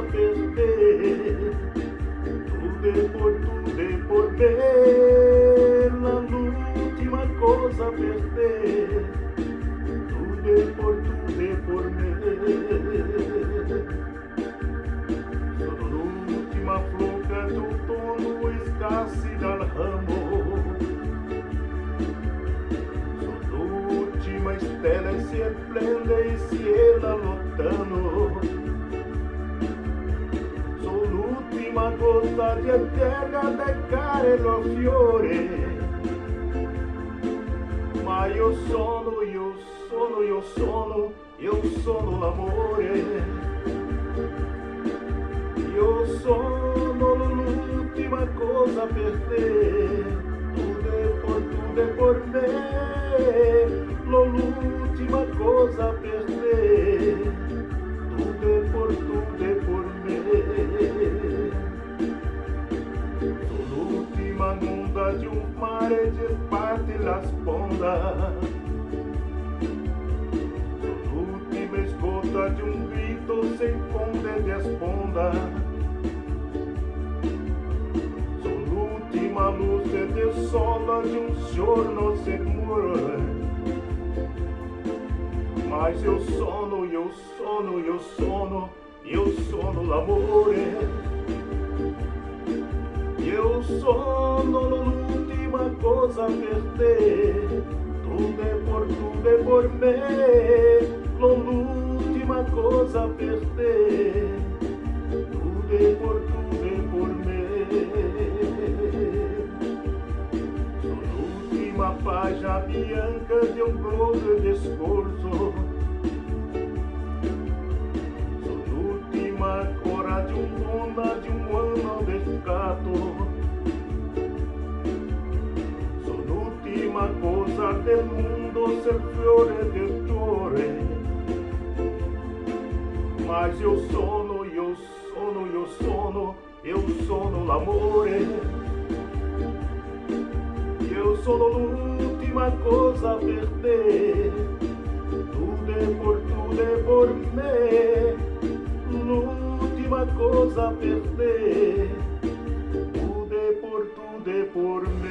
a perder. Tudo é por ver, na última coisa a perder. Tudo é por ver. Solo l'ultima flor que outono escassi dal ramo. Solo l'ultima stella si esplende e cielo lontano. L'ultima gota di terra deccare lo fiore, ma io sono l'amore. Io sono l'ultima cosa per te, tudo è por me, l'ultima cosa per te, tudo è por me. L'ultima onda de mare desparte la sponda. L'ultima gota de grito se esconde de esponda. L'ultima luz de sola de giorno se muore. Mas eu sono l'amore. Eu sono l'ultima cosa per te, tudo é por me, l'ultima cosa per te, tudo é por me. L'ultima página bianca de breve discorso, l'ultima cora de onda de ano descato. L'ultima cosa del mondo ser fiore del fiore. Mas eu sono l'amore. Eu sono l'ultima cosa per te. Tudo é por me. L'ultima cosa per te. Tudo é por me.